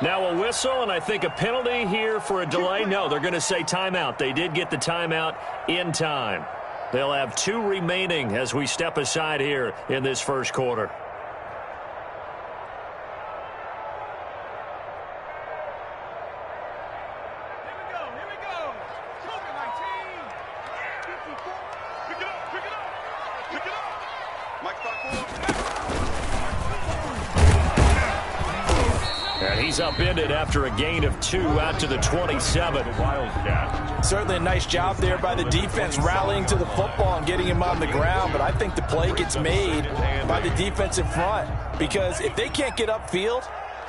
Now a whistle, and I think a penalty here for a delay. No, they're going to say timeout. They did get the timeout in time. They'll have 2 remaining as we step aside here in this first quarter. And he's upended after a gain of 2 out to the 27. Certainly a nice job there by the defense rallying to the football and getting him on the ground, but I think the play gets made by the defense in front, because if they can't get upfield,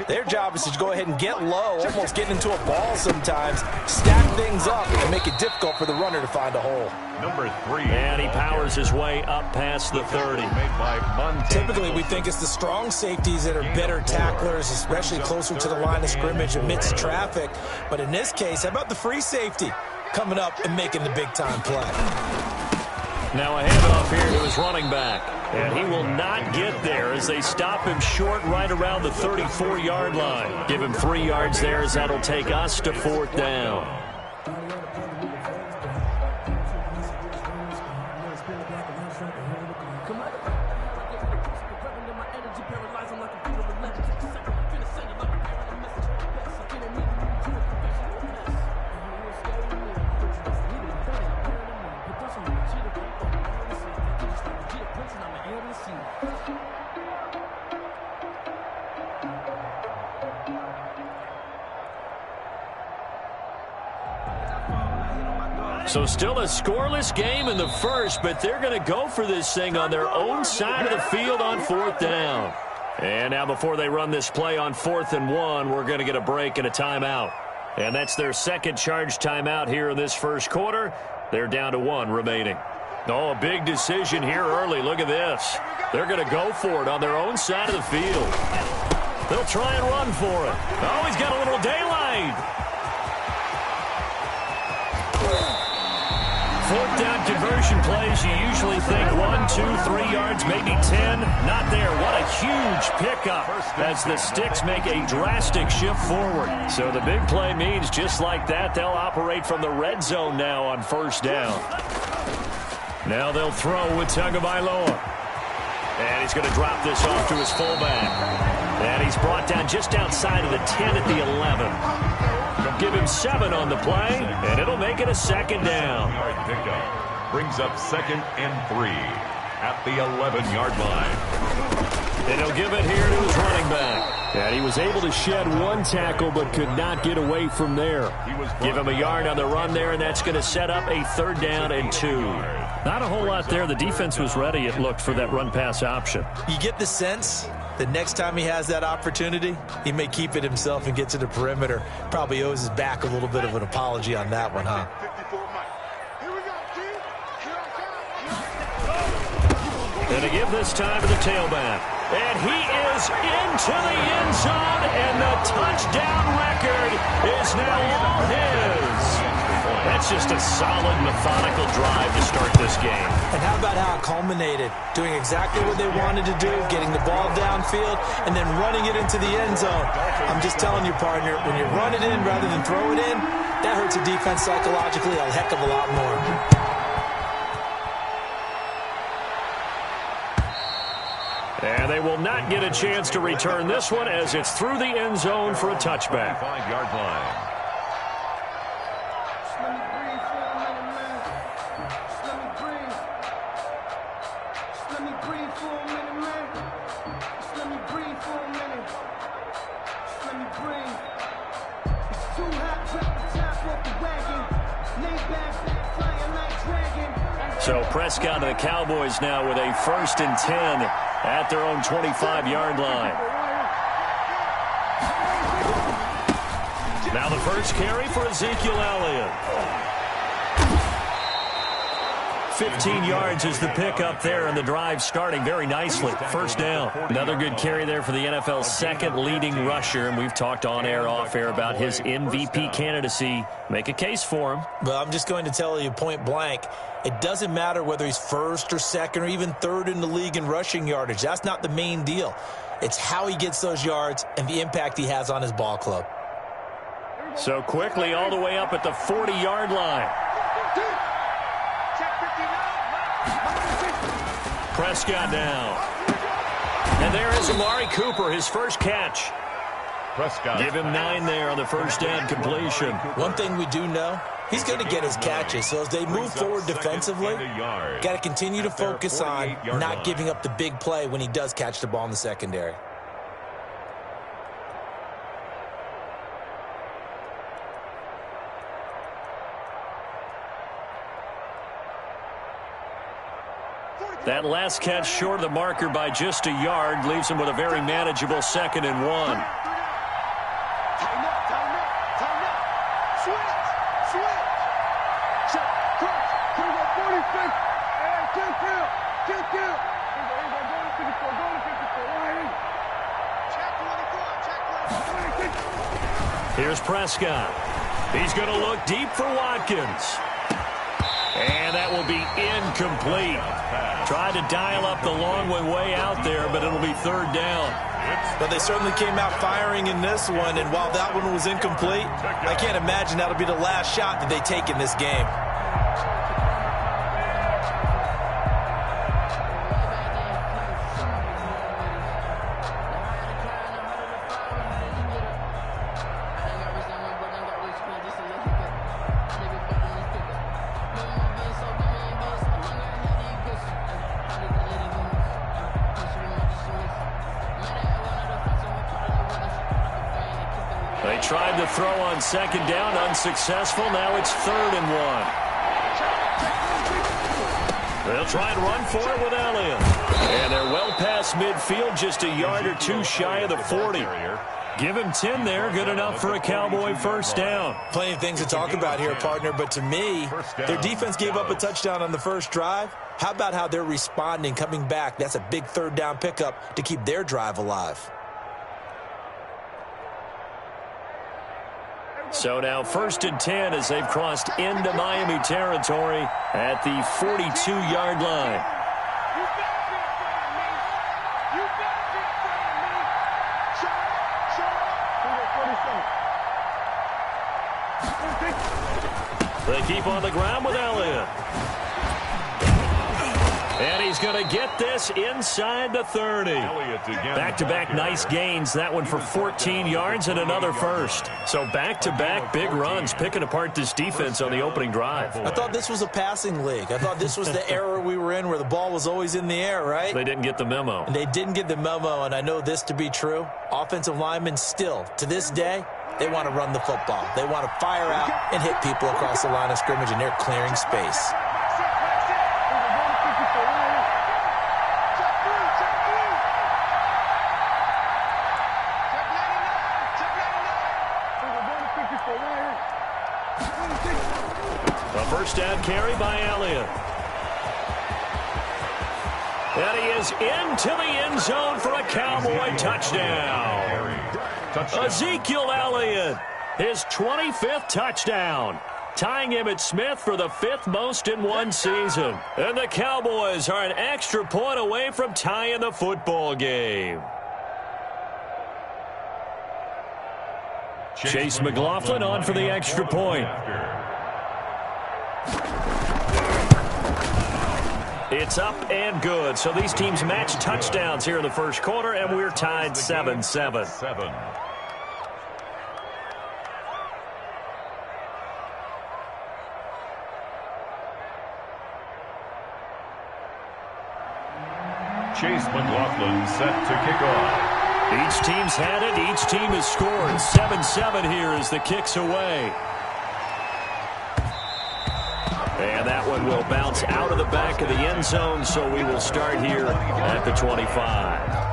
their job is to go ahead and get low, almost get into a ball sometimes, stack things up, and make it difficult for the runner to find a hole. Number 3. And he powers his way up past the 30. Typically, we think it's the strong safeties that are better tacklers, especially closer to the line of scrimmage amidst traffic. But in this case, how about the free safety coming up and making the big-time play? Now a handoff here to his running back. And he will not get there as they stop him short right around the 34-yard line. Give him 3 yards there as that'll take us to 4th down. So still a scoreless game in the first, but they're going to go for this thing on their own side of the field on 4th down. And now before they run this play on 4th and 1, we're going to get a break and a timeout. And that's their second charge timeout here in this first quarter. They're down to 1 remaining. Oh, a big decision here early. Look at this. They're going to go for it on their own side of the field. They'll try and run for it. Oh, he's got a little daylight. 4th down conversion plays, you usually think 1, 2, 3 yards, maybe 10. Not there. What a huge pickup as the Sticks make a drastic shift forward. So the big play means just like that, they'll operate from the red zone now on 1st down. Now they'll throw with Tagovailoa. And he's going to drop this off to his fullback. And he's brought down just outside of the 10 at the 11. Give him 7 on the play, and it'll make it a 2nd down. Pickup brings up 2nd and 3 at the 11-yard line. And he'll give it here to his running back. And he was able to shed 1 tackle, but could not get away from there. Give him a yard on the run there, and that's going to set up a 3rd down and 2. Not a whole lot there. The defense was ready, it looked, for that run-pass option. You get the sense the next time he has that opportunity, he may keep it himself and get to the perimeter. Probably owes his back a little bit of an apology on that one, huh? And to give this time to the tailback. And he is into the end zone, and the touchdown record is now all his. That's just a solid, methodical drive to start this game. And how about how it culminated? Doing exactly what they wanted to do, getting the ball downfield, and then running it into the end zone. I'm just telling you, partner, when you run it in rather than throw it in, that hurts a defense psychologically a heck of a lot more. And they will not get a chance to return this one as it's through the end zone for a touchback. 5-yard line. So Prescott and the Cowboys now with a 1st and 10 at their own 25-yard line. Now the first carry for Ezekiel Elliott. 15 yards is the pickup there, and the drive starting very nicely. 1st down. Another good carry there for the NFL's 2nd leading rusher, and we've talked on air, off air about his MVP candidacy. Make a case for him. But I'm just going to tell you point blank, it doesn't matter whether he's 1st or 2nd or even 3rd in the league in rushing yardage. That's not the main deal. It's how he gets those yards and the impact he has on his ball club. So quickly all the way up at the 40-yard line. Prescott down. And there is Amari Cooper, his first catch. Prescott. Give him 9 there on the first down completion. One thing we do know, he's going to get his catches. So as they move forward defensively, got to continue to focus on not giving up the big play when he does catch the ball in the secondary. That last catch short of the marker by just a yard leaves him with a very manageable 2nd and 1. Here's Prescott. He's going to look deep for Watkins. And that will be incomplete. Tried to dial up the long way out there, but it'll be 3rd down. But they certainly came out firing in this one, and while that one was incomplete, I can't imagine that'll be the last shot that they take in this game. They tried to throw on 2nd down, unsuccessful. Now it's 3rd and 1. They'll try and run for it with Elliott. And they're well past midfield, just a yard or 2 shy of the 40. Give him 10 there, good enough for a Cowboy first down. Plenty of things to talk about here, partner, but to me, their defense gave up a touchdown on the first drive. How about how they're responding, coming back? That's a big 3rd down pickup to keep their drive alive. So now 1st and 10 as they've crossed into Miami territory at the 42-yard line. They keep on the ground with Elliott. And he's going to get this inside the 30. Back-to-back nice gains. That one for 14 yards and another first. So back-to-back big runs, picking apart this defense on the opening drive. I thought this was a passing league. I thought this was the era we were in where the ball was always in the air, right? They didn't get the memo. And they didn't get the memo, and I know this to be true. Offensive linemen still, to this day, they want to run the football. They want to fire out and hit people across the line of scrimmage, and they're clearing space. A first down carry by Elliott. And he is into the end zone for a Cowboy touchdown. Ezekiel Elliott, his 25th touchdown, tying him at Smith for the 5th most in one season. And the Cowboys are an extra point away from tying the football game. Chase McLaughlin on for the extra point. It's up and good. So these teams match touchdowns here in the first quarter, and we're tied 7-7. Chase McLaughlin set to kick off. Each team's had it. Each team has scored. 7-7 here as the kick's away. And that one will bounce out of the back of the end zone, so we will start here at the 25.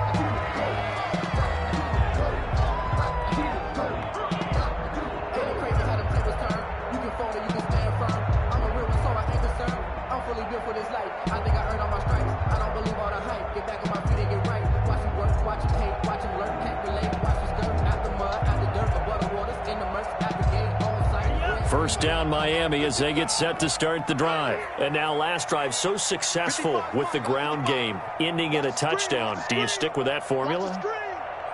First down Miami as they get set to start the drive. And now last drive so successful with the ground game, ending in a touchdown. Do you stick with that formula?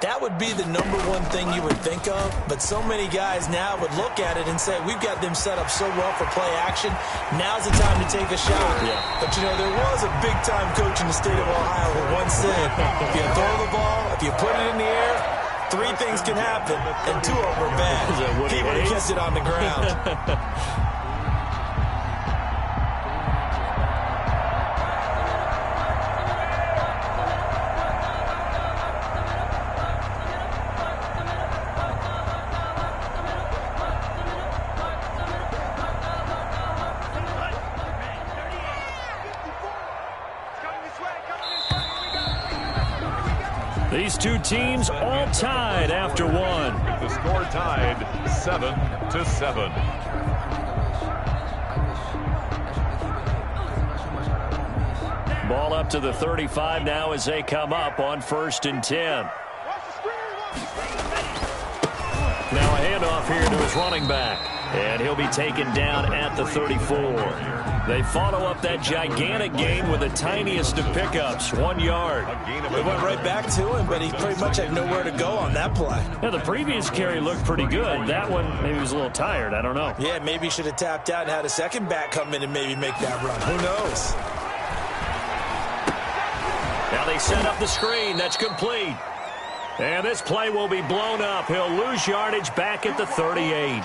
That would be the number one thing you would think of, but so many guys now would look at it and say, we've got them set up so well for play action. Now's the time to take a shot. Yeah. But, you know, there was a big-time coach in the state of Ohio who once said, if you throw the ball, if you put it in the air, 3 things can happen, and 2 of them are bad. He would have kept it on the ground. These two teams all tied after one. The score tied 7-7. Ball up to the 35 now as they come up on 1st and 10. Now a handoff here to his running back. And he'll be taken down at the 34. They follow up that gigantic gain with the tiniest of pickups, 1 yard. They went right back to him, but he pretty much had nowhere to go on that play. Yeah, the previous carry looked pretty good. That one, maybe he was a little tired. I don't know. Yeah, maybe he should have tapped out and had a second back come in and maybe make that run. Who knows? Now they set up the screen. That's complete. And this play will be blown up. He'll lose yardage back at the 38.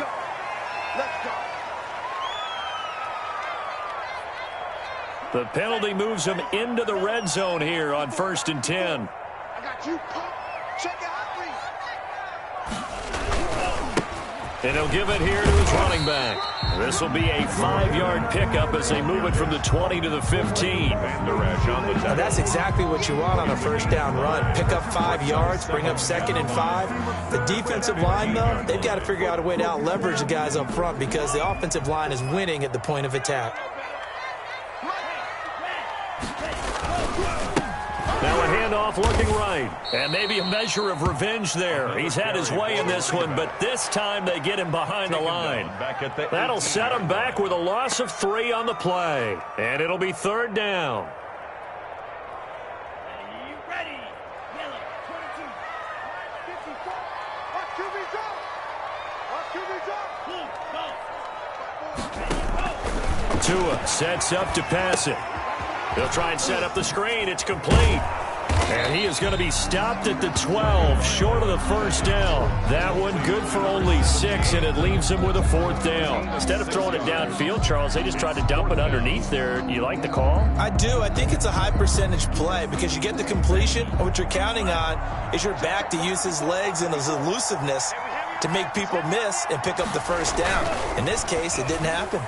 The penalty moves him into the red zone here on 1st and 10. I got you, pump. Check it out, please. And he'll give it here to his running back. This will be a 5-yard pickup as they move it from the 20 to the 15. Now that's exactly what you want on a first down run. Pick up 5 yards, bring up 2nd and 5. The defensive line, though, they've got to figure out a way to out-leverage the guys up front because the offensive line is winning at the point of attack. Now a handoff looking right. And maybe a measure of revenge there. He's had his way in this one, but this time they get him behind the line. That'll set him back with a loss of 3 on the play. And it'll be 3rd down. Tua sets up to pass it. He'll try and set up the screen. It's complete. And he is going to be stopped at the 12, short of the 1st down. That one good for only 6, and it leaves him with a 4th down. Instead of throwing it downfield, Charles, they just tried to dump it underneath there. You like the call? I do. I think it's a high percentage play because you get the completion, and what you're counting on is your back to use his legs and his elusiveness to make people miss and pick up the 1st down. In this case, it didn't happen.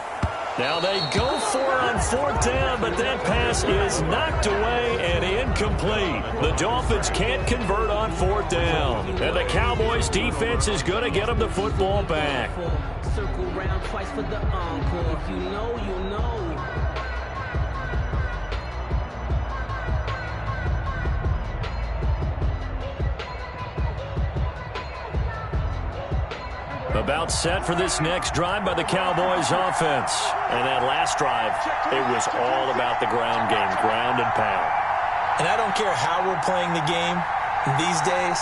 Now they go for it on 4th down, but that pass is knocked away and incomplete. The Dolphins can't convert on 4th down. And the Cowboys defense is going to get them the football back. Circle round twice for the encore. If you know, you know. About set for this next drive by the Cowboys offense. And that last drive, it was all about the ground game, ground and pound. And I don't care how we're playing the game these days,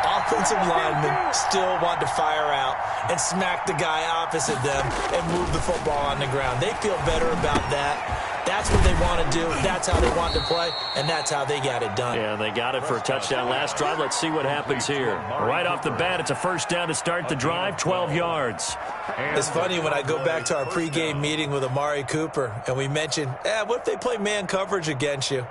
offensive linemen still want to fire out and smack the guy opposite them and move the football on the ground. They feel better about that. That's what they want to do. That's how they want to play, and that's how they got it done. Yeah, they got it for a touchdown last drive. Let's see what happens here. Right off the bat, it's a 1st down to start the drive, 12 yards. It's funny when I go back to our pregame meeting with Amari Cooper, and we mentioned, what if they play man coverage against you?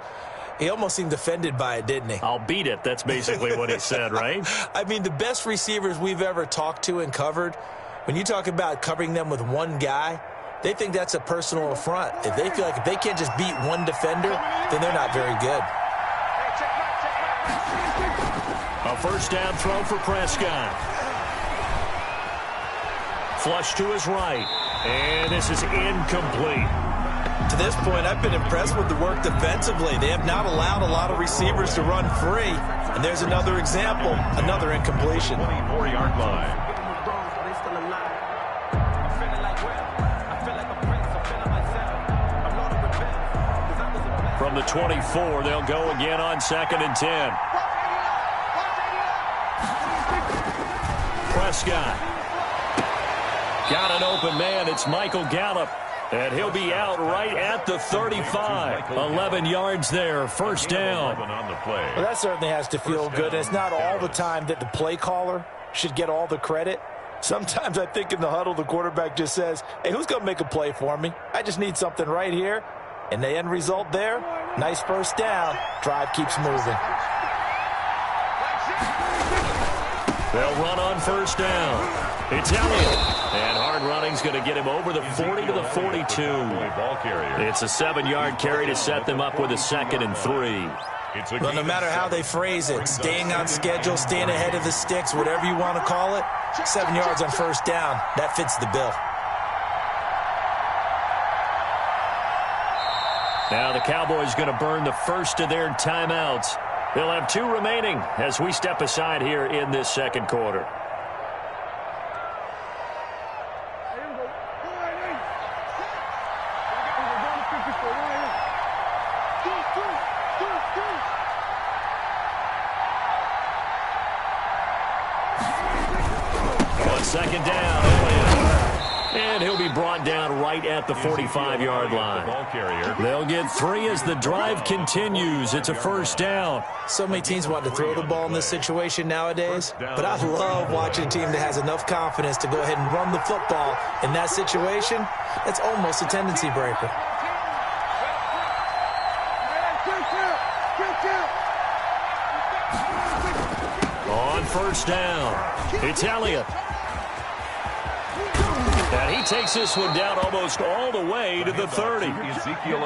He almost seemed offended by it, didn't he? I'll beat it. That's basically what he said, right? I mean, the best receivers we've ever talked to and covered, when you talk about covering them with one guy, they think that's a personal affront. If they feel like if they can't just beat one defender, then they're not very good. A 1st down throw for Prescott. Flush to his right. And this is incomplete. To this point, I've been impressed with the work defensively. They have not allowed a lot of receivers to run free. And there's another example, another incompletion. 24-yard line. From the 24, they'll go again on 2nd and 10. Prescott. Got an open man. It's Michael Gallup. And he'll be out right at the 35. 11 yards there, first down. Well, that certainly has to feel good. It's not all the time that the play caller should get all the credit. Sometimes I think in the huddle, the quarterback just says, hey, who's going to make a play for me? I just need something right here. And the end result there, nice first down. Drive keeps moving. They'll run on first down. It's Elliott. And hard running's going to get him over the 40 to the 42. It's a 7-yard carry to set them up with a 2nd and 3. Well, no matter how they phrase it, staying on schedule, staying ahead of the sticks, whatever you want to call it, 7 yards on first down, that fits the bill. Now the Cowboys going to burn the first of their timeouts. They'll have 2 remaining as we step aside here in this second quarter. On second down, Elliott. And he'll be brought down right at the 45-yard line. They'll get 3 as the drive continues. It's a first down. So many teams want to throw the ball in this situation nowadays, but I love watching a team that has enough confidence to go ahead and run the football. In that situation, it's almost a tendency breaker. On first down, it's Elliott. And he takes this one down almost all the way to the 30.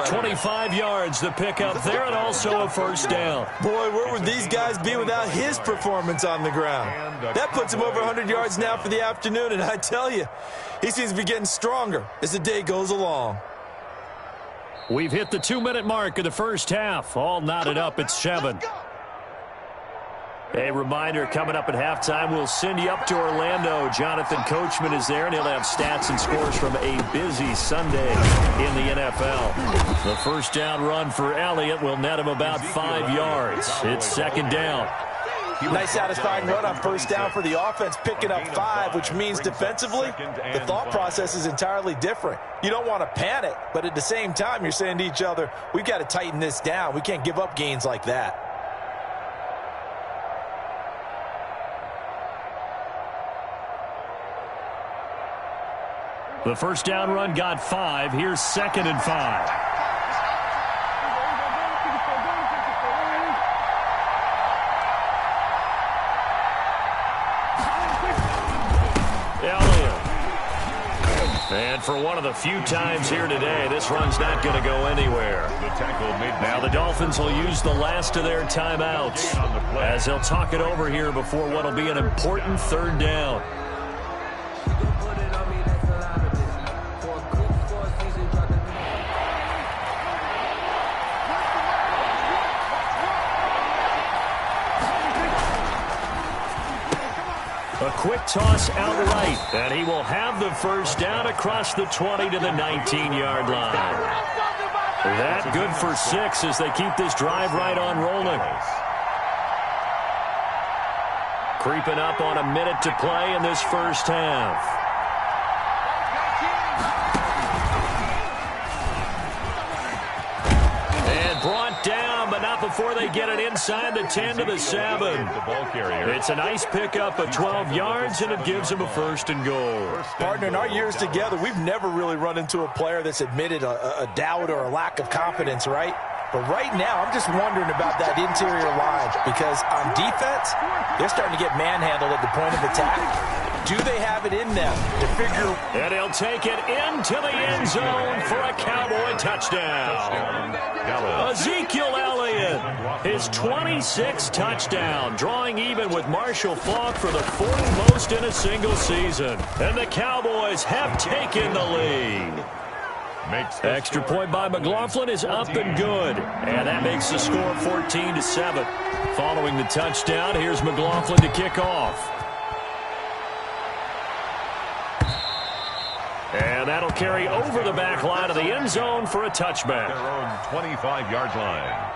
25 yards, the pickup there, and also a first down. Boy, where would these guys be without his performance on the ground? That puts him over 100 yards now for the afternoon, and I tell you, he seems to be getting stronger as the day goes along. We've hit the 2-minute mark of the first half. All knotted up at 7. A reminder, coming up at halftime, we'll send you up to Orlando. Jonathan Coachman is there, and he'll have stats and scores from a busy Sunday in the NFL. The first down run for Elliott will net him about 5 yards. It's second down. Nice satisfying run on first down for the offense, picking up 5, which means defensively, the thought process is entirely different. You don't want to panic, but at the same time, you're saying to each other, we've got to tighten this down. We can't give up gains like that. The first down run got 5. Here's 2nd and 5. Elliott. And for one of the few times here today, this run's not going to go anywhere. Now the Dolphins will use the last of their timeouts as they'll talk it over here before what will be an important third down. A quick toss out right, and he will have the first down across the 20 to the 19-yard line. That good for 6 as they keep this drive right on rolling. Creeping up on a minute to play in this first half. Brought down, but not before they get it inside the 10 to the 7. It's a nice pickup of 12 yards, and it gives them a first and goal. Partner, in our years together, we've never really run into a player that's admitted a doubt or a lack of confidence, right? But right now, I'm just wondering about that interior line because on defense, they're starting to get manhandled at the point of attack. Do they have it in them to figure? And he'll take it into the end zone for a Cowboy touchdown. Ezekiel Elliott, his 26th touchdown, drawing even with Marshall Faulk for the 4th most in a single season. And the Cowboys have taken the lead. Extra point by McLaughlin is up and good. And that makes the score 14-7. Following the touchdown, here's McLaughlin to kick off. And that'll carry over the back line of the end zone for a touchback. Their own 25-yard line.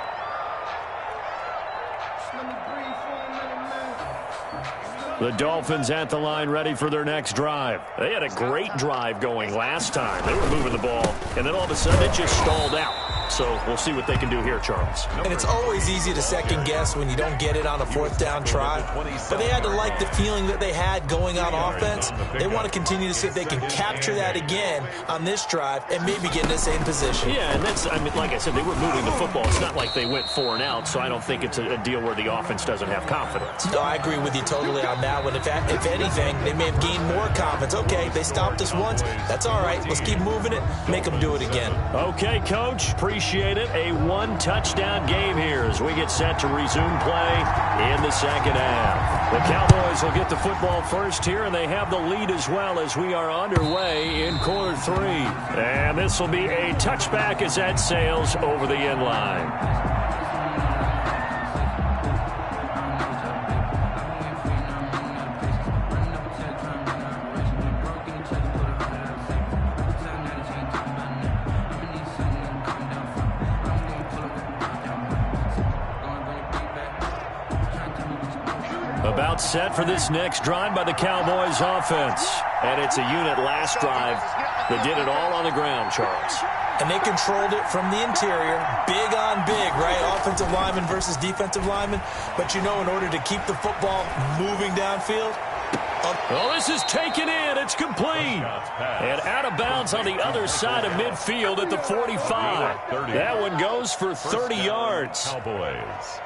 The Dolphins at the line ready for their next drive. They had a great drive going last time. They were moving the ball, and then all of a sudden it just stalled out. So we'll see what they can do here, Charles. And it's always easy to second guess when you don't get it on a fourth down try. But they had to like the feeling that they had going on offense. They want to continue to see if they can capture that again on this drive and maybe get in the same position. Yeah, and that's, I mean, like I said, they were moving the football. It's not like they went 4 and out, so I don't think it's a deal where the offense doesn't have confidence. No, I agree with you totally on that one. If anything, they may have gained more confidence. Okay, they stopped us once. That's all right. Let's keep moving it. Make them do it again. Okay, Coach. Appreciate it. A 1-touchdown game here as we get set to resume play in the second half. The Cowboys will get the football first here, and they have the lead as well as we are underway in quarter 3. And this will be a touchback as that sails over the end line. About set for this next drive by the Cowboys offense. And it's a unit last drive that did it all on the ground, Charles. And they controlled it from the interior, big on big, right? Offensive lineman versus defensive lineman. But you know, in order to keep the football moving downfield. Oh, this is taken in. It's complete. And out of bounds on the other side of midfield at the 45. That one goes for 30 yards. Cowboys.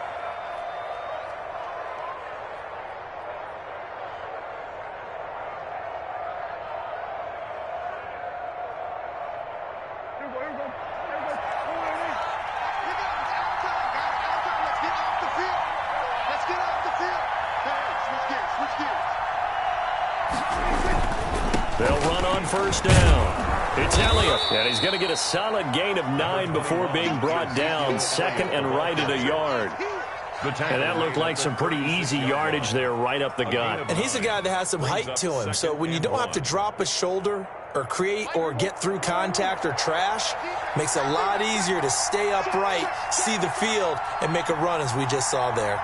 They'll run on first down. It's Elliott, and he's going to get a solid gain of 9 before being brought down. Second and right at a yard. And that looked like some pretty easy yardage there right up the gut. And he's a guy that has some height to him. So when you don't have to drop a shoulder or create or get through contact or trash, makes it a lot easier to stay upright, see the field, and make a run as we just saw there.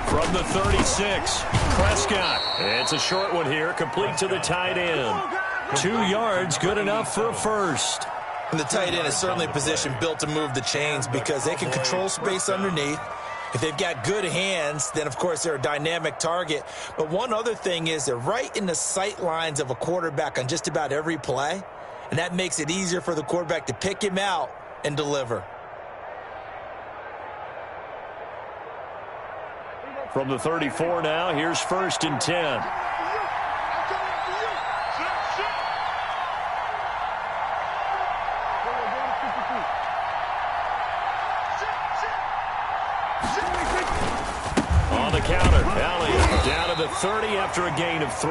From the 36, Prescott. It's a short one here, complete to the tight end. 2 yards, good enough for a first. And the tight end is certainly a position built to move the chains because they can control space underneath. If they've got good hands, then, of course, they're a dynamic target. But one other thing is they're right in the sight lines of a quarterback on just about every play, and that makes it easier for the quarterback to pick him out and deliver. From the 34 now, here's 1st and 10. On the counter, Elliott down to the 30 after a gain of 3.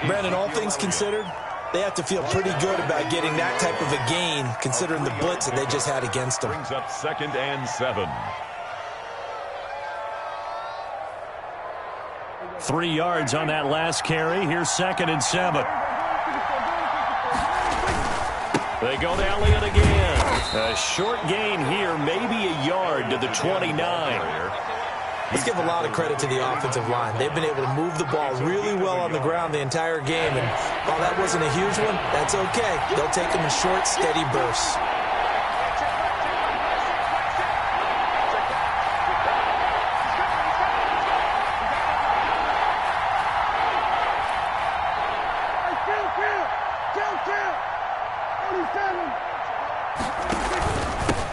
Brandon, all things considered, they have to feel pretty good about getting that type of a gain considering the blitz that they just had against them. Brings up 2nd and 7. 3 yards on that last carry. Here's 2nd and 7. They go to Elliott again. A short gain here, maybe a yard to the 29. Let's give a lot of credit to the offensive line. They've been able to move the ball really well on the ground the entire game. And while that wasn't a huge one, that's okay. They'll take them in short, steady bursts.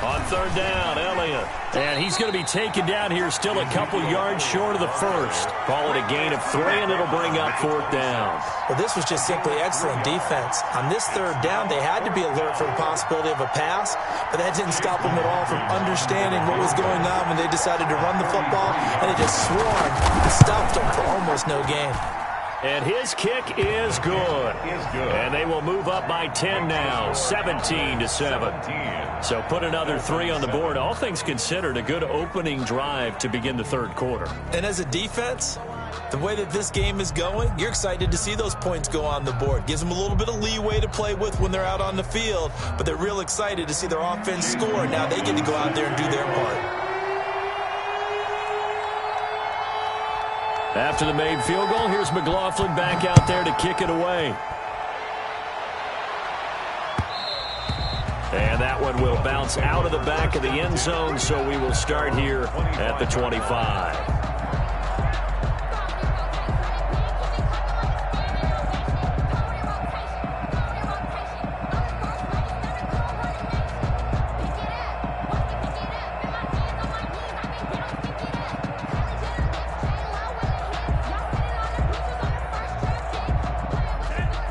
On 3rd down, Elliott. And he's going to be taken down here still a couple yards short of the first. Call it a gain of 3, and it'll bring up 4th down. Well, this was just simply excellent defense. On this 3rd down, they had to be alert for the possibility of a pass, but that didn't stop them at all from understanding what was going on when they decided to run the football, and they just swarmed and stopped them for almost no gain. And his kick is good. And they will move up by 10 now, 17-7. So put another 3 on the board. All things considered, a good opening drive to begin the 3rd quarter. And as a defense, The way that this game is going, you're excited to see those points go on the board. Gives them a little bit of leeway to play with when they're out on the field, but they're real excited to see their offense score. Now they get to go out there and do their part. After the made field goal, here's McLaughlin back out there to kick it away. And that one will bounce out of the back of the end zone, so we will start here at the 25.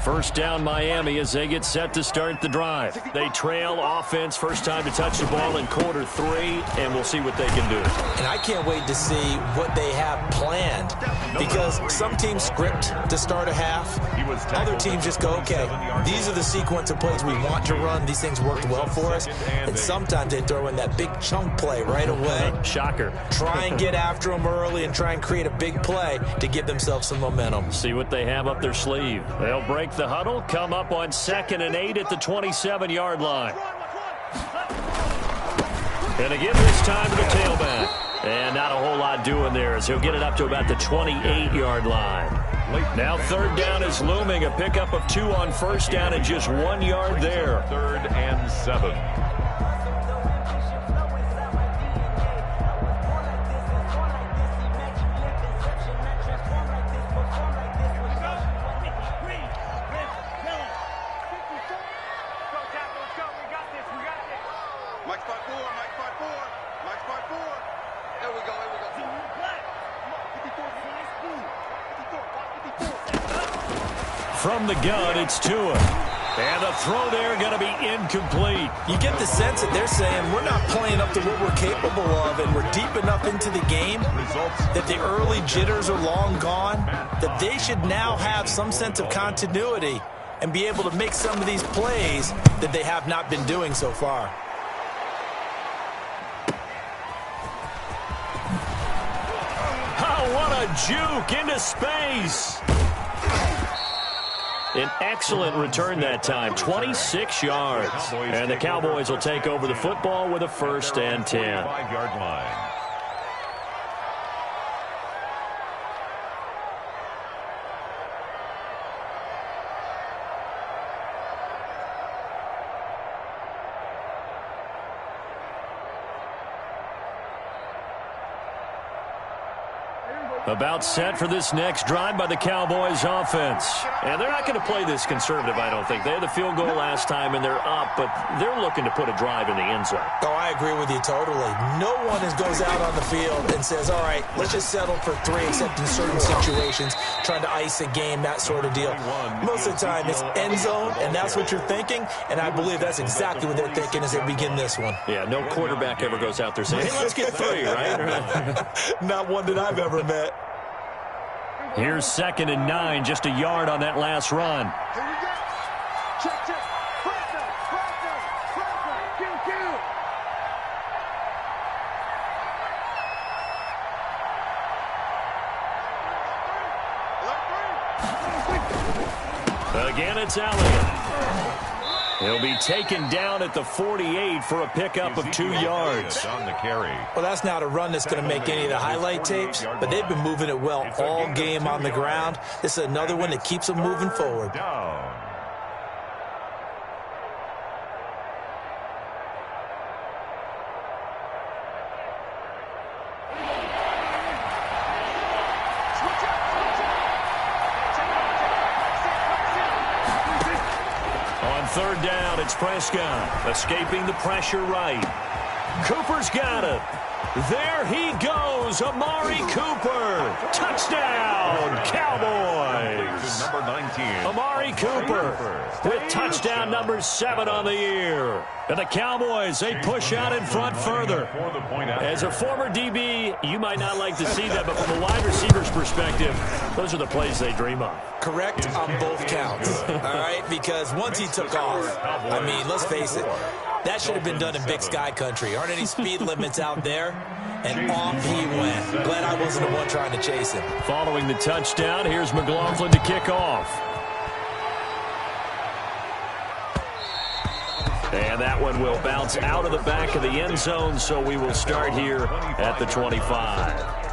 First down Miami as they get set to start the drive. They trail offense, first time to touch the ball in quarter 3, and we'll see what they can do. And I can't wait to see what they have planned, because some teams script to start a half. Other teams just go, okay, these are the sequence of plays we want to run. These things worked well for us. And sometimes they throw in that big chunk play right away. Shocker. Try and get after them early and try and create a big play to give themselves some momentum. See what they have up their sleeve. They'll break the huddle, come up on 2nd and 8 at the 27-yard line. And again this time to the tailback. And not a whole lot doing there as he'll get it up to about the 28-yard line. Now 3rd down is looming. A pickup of 2 on 1st down and just 1 yard there. 3rd and 7. From the gun, it's Tua. And the throw there going to be incomplete. You get the sense that they're saying we're not playing up to what we're capable of, and we're deep enough into the game that the early jitters are long gone, that they should now have some sense of continuity and be able to make some of these plays that they have not been doing so far. Oh, what a juke into space. An excellent return that time, 26 yards. And the Cowboys will take over the football with a 1st and 10. 5-yard line. About set for this next drive by the Cowboys offense. And they're not going to play this conservative, I don't think. They had the field goal last time, and they're up, but they're looking to put a drive in the end zone. Oh, I agree with you totally. No one goes out on the field and says, all right, let's just settle for 3, except in certain situations, trying to ice a game, that sort of deal. Most of the time, it's end zone, and that's what you're thinking, and I believe that's exactly what they're thinking as they begin this one. Yeah, no quarterback ever goes out there saying, hey, let's get 3, right? Not one that I've ever met. Here's 2nd and 9, just a yard on that last run. Here we go. Check, check. Pressure, pressure, pressure. Kill, kill. Again, it's Elliott. He'll be taken down at the 48 for a pickup of 2 yards. On the carry. Well, that's not a run that's going to make any of the highlight tapes, but they've been moving it well all game on the ground. This is another one that keeps them moving forward. Down. On 3rd down, it's Prescott, escaping the pressure right. Cooper's got it. There he goes, Amari Cooper. Touchdown, Cowboys. Number 19. Amari Cooper with touchdown number 7 on the year. And the Cowboys, they push out in front further. As a former DB, you might not like to see that, but from a wide receiver's perspective, those are the plays they dream of. Correct on both counts, all right? Because once he took off, I mean, let's face it, That should have been done in Big Sky country. Aren't any speed limits out there? And off he went. Glad I wasn't the one trying to chase him. Following the touchdown, here's McLaughlin to kick off. And that one will bounce out of the back of the end zone, so we will start here at the 25.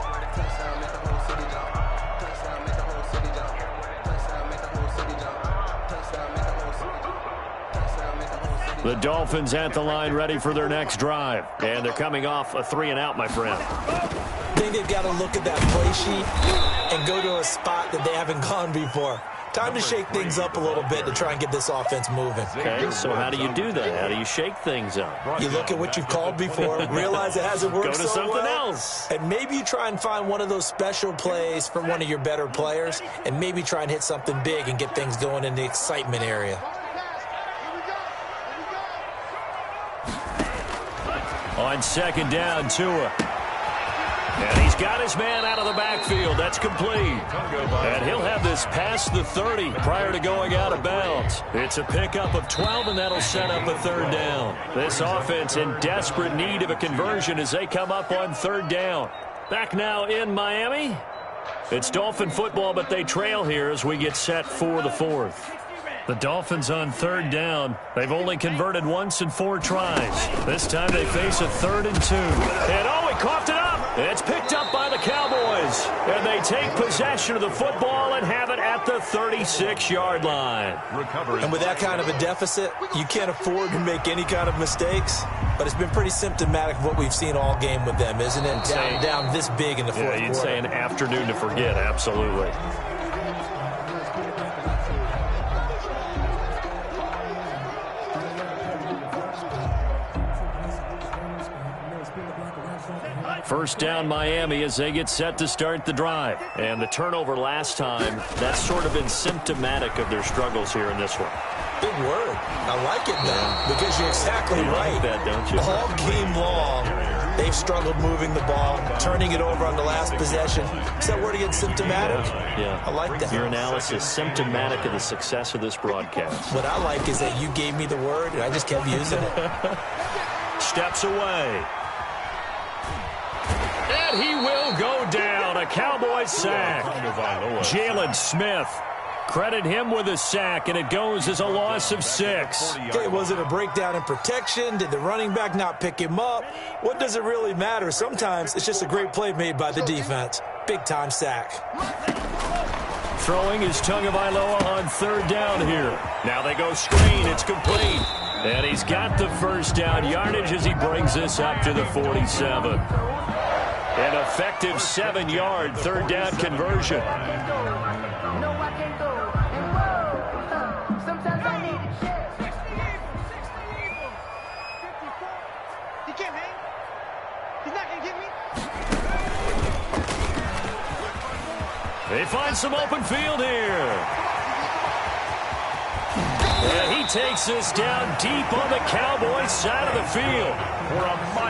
The Dolphins at the line ready for their next drive. And they're coming off a 3-and-out, my friend. I think they've got to look at that play sheet and go to a spot that they haven't gone before. Time to shake things up a little bit to try and get this offense moving. Okay, so how do you do that? How do you shake things up? You look at what you've called before, realize it hasn't worked Go to so something well, else. and maybe you try and find one of those special plays from one of your better players, and maybe try and hit something big and get things going in the excitement area. On second down, Tua. And he's got his man out of the backfield. That's complete. And he'll have this past the 30 prior to going out of bounds. It's a pickup of 12, and that'll set up a third down. This offense in desperate need of a conversion as they come up on third down. Back now in Miami. It's Dolphin football, but they trail here as we get set for the fourth. The Dolphins on third down. They've only converted once in 4 tries. This time they face a 3rd and 2. And oh, he coughed it up. It's picked up by the Cowboys. And they take possession of the football and have it at the 36-yard line. And with that kind of a deficit, you can't afford to make any kind of mistakes. But it's been pretty symptomatic of what we've seen all game with them, isn't it? Down this big in the fourth quarter. You'd say an afternoon to forget, absolutely. First down Miami as they get set to start the drive. And the turnover last time, that's sort of been symptomatic of their struggles here in this one. Big word. I like it, though, because you're exactly right. Like that, don't you? All game long, they've struggled moving the ball, turning it over on the last possession. Is that word again, symptomatic? Yeah. I like that. Your analysis, symptomatic of the success of this broadcast. What I like is that you gave me the word, and I just kept using it. Steps away. And he will go down. A Cowboys sack. Jalen Smith. Credit him with a sack, and it goes as a loss of 6. Okay, was it a breakdown in protection? Did the running back not pick him up? What does it really matter? Sometimes it's just a great play made by the defense. Big-time sack. Throwing is Tagovailoa on third down here. Now they go screen. It's complete. And he's got the first down yardage as he brings this up to the 47. An effective 7-yard third down conversion. They find some open field here. And he takes this down deep on the Cowboys side of the field.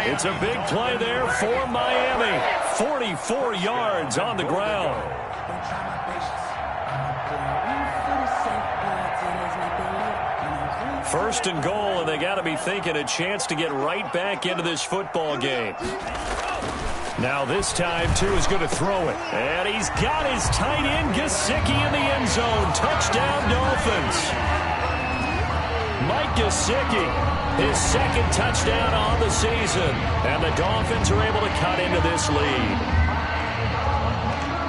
It's a big play there for Miami. 44 yards on the ground. First and goal, and they got to be thinking a chance to get right back into this football game. Now this time, too, is going to throw it. And he's got his tight end, Gesicki, in the end zone. Touchdown, Dolphins. Mike Gesicki, his second touchdown on the season. And the Dolphins are able to cut into this lead.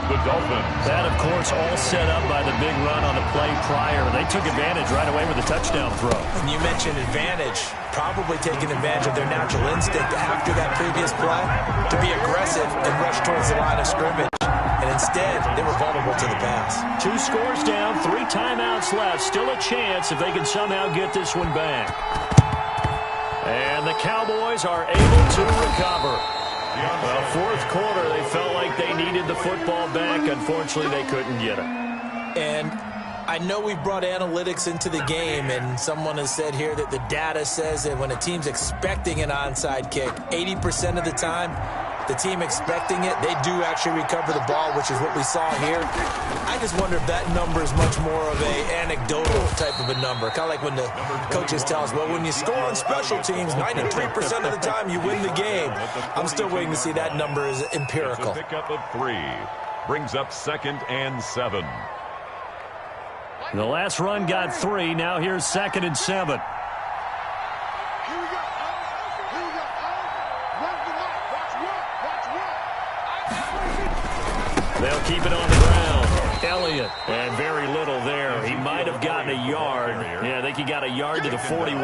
The Dolphins. That, of course, all set up by the big run on the play prior. They took advantage right away with a touchdown throw. And you mentioned advantage. Probably taking advantage of their natural instinct after that previous play to be aggressive and rush towards the line of scrimmage. And instead, they were vulnerable to the pass. 2 scores down, 3 timeouts left. Still a chance if they can somehow get this one back. And the Cowboys are able to recover. Well, fourth quarter, they felt like they needed the football back. Unfortunately, they couldn't get it. And I know we've brought analytics into the game, and someone has said here that the data says that when a team's expecting an onside kick, 80% of the time, the team expecting it, they do actually recover the ball, which is what we saw here. I just wonder if that number is much more of a anecdotal type of a number. Kind of like when the coaches tell us, well, when you score on special teams, 93% of the time you win the game. I'm still waiting to see that number is empirical. It's a pickup of 3. Brings up 2nd and 7. The last run got 3. Now here's 2nd and 7. They'll keep it on the ground. Elliott, and very little there. He might have gotten a yard. Yeah, I think he got a yard to the 41.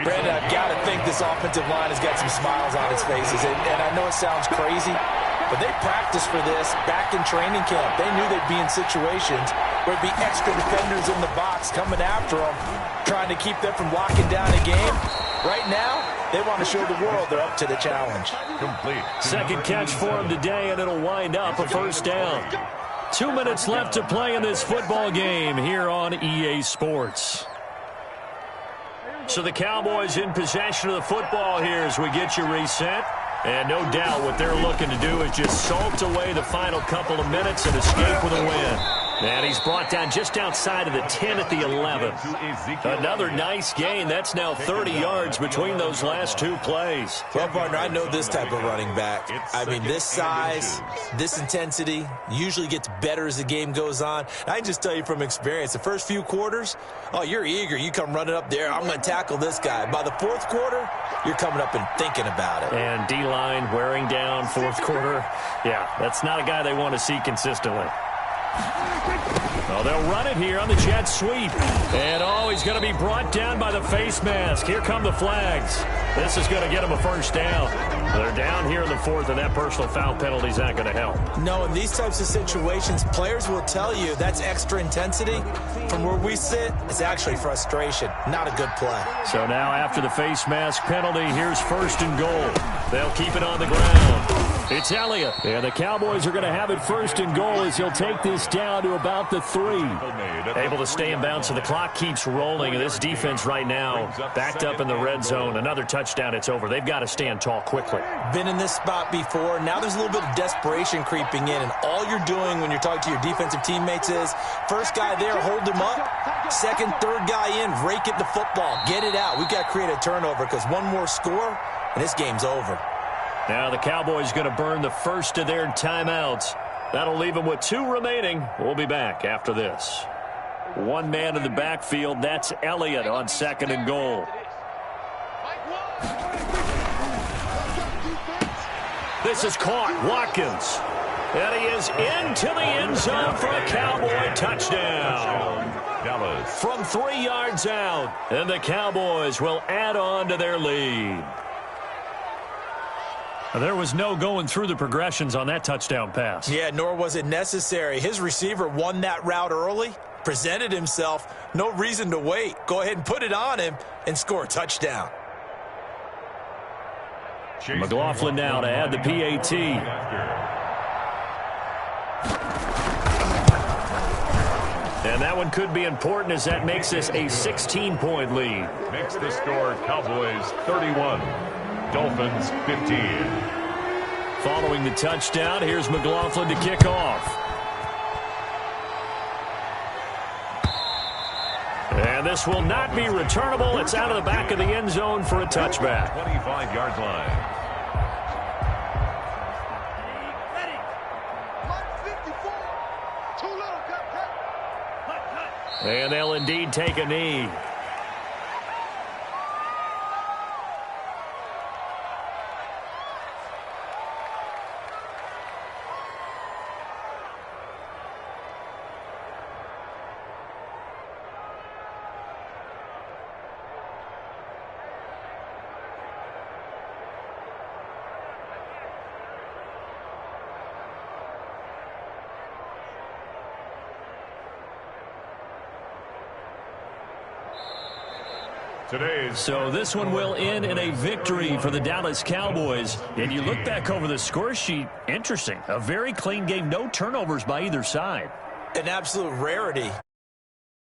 Brandon, I've got to think this offensive line has got some smiles on its faces. And I know it sounds crazy, but they practiced for this back in training camp. They knew they'd be in situations where it'd be extra defenders in the box coming after them, trying to keep them from locking down a game. Right now, they want to show the world they're up to the challenge. Complete. Second catch for him today, and it'll wind up a first down. 2 minutes left to play in this football game here on EA Sports. So the Cowboys in possession of the football here as we get you reset. And no doubt what they're looking to do is just salt away the final couple of minutes and escape with a win. And he's brought down just outside of the 10 at the 11. Another nice gain. That's now 30 yards between those last 2 plays. Well, partner, I know this type of running back. I mean, this size, this intensity usually gets better as the game goes on. I can just tell you from experience, the first few quarters, oh, you're eager. You come running up there. I'm going to tackle this guy. By the 4th quarter, you're coming up and thinking about it. And D-line wearing down 4th quarter. Yeah, that's not a guy they want to see consistently. Oh, they'll run it here on the jet sweep. And, oh, he's going to be brought down by the face mask. Here come the flags. This is going to get him a first down. They're down here in the 4th, and that personal foul penalty is not going to help. No, in these types of situations, players will tell you that's extra intensity. From where we sit, it's actually frustration. Not a good play. So now after the face mask penalty, here's 1st and goal. They'll keep it on the ground. It's Elliott. And the Cowboys are going to have it 1st and goal as he'll take this down to about the 3. Able to stay in bounds, so the clock keeps rolling. And this defense right now backed up in the red zone. Another touchdown, it's over. They've got to stand tall quickly. Been in this spot before. Now there's a little bit of desperation creeping in. And all you're doing when you're talking to your defensive teammates is, first guy there, hold him up. 2nd, 3rd guy in, rake it the football. Get it out. We've got to create a turnover because one more score, and this game's over. Now the Cowboys going to burn the first of their timeouts. That'll leave them with 2 remaining. We'll be back after this. One man in the backfield. That's Elliott on 2nd and goal. This is caught. Watkins. And he is into the end zone for a Cowboy touchdown. Dallas. From 3 yards out. And the Cowboys will add on to their lead. There was no going through the progressions on that touchdown pass. Yeah, nor was it necessary. His receiver won that route early, presented himself. No reason to wait. Go ahead and put it on him and score a touchdown. McLaughlin now to add the PAT. And that one could be important as that makes this a 16-point lead. Makes the score Cowboys 31. Dolphins 15. Following the touchdown, here's McLaughlin to kick off. And this will not be returnable. It's out of the back of the end zone for a touchback. 25-yard line. And they'll indeed take a knee. So this one will end in a victory for the Dallas Cowboys. And you look back over the score sheet, interesting. A very clean game, no turnovers by either side. An absolute rarity.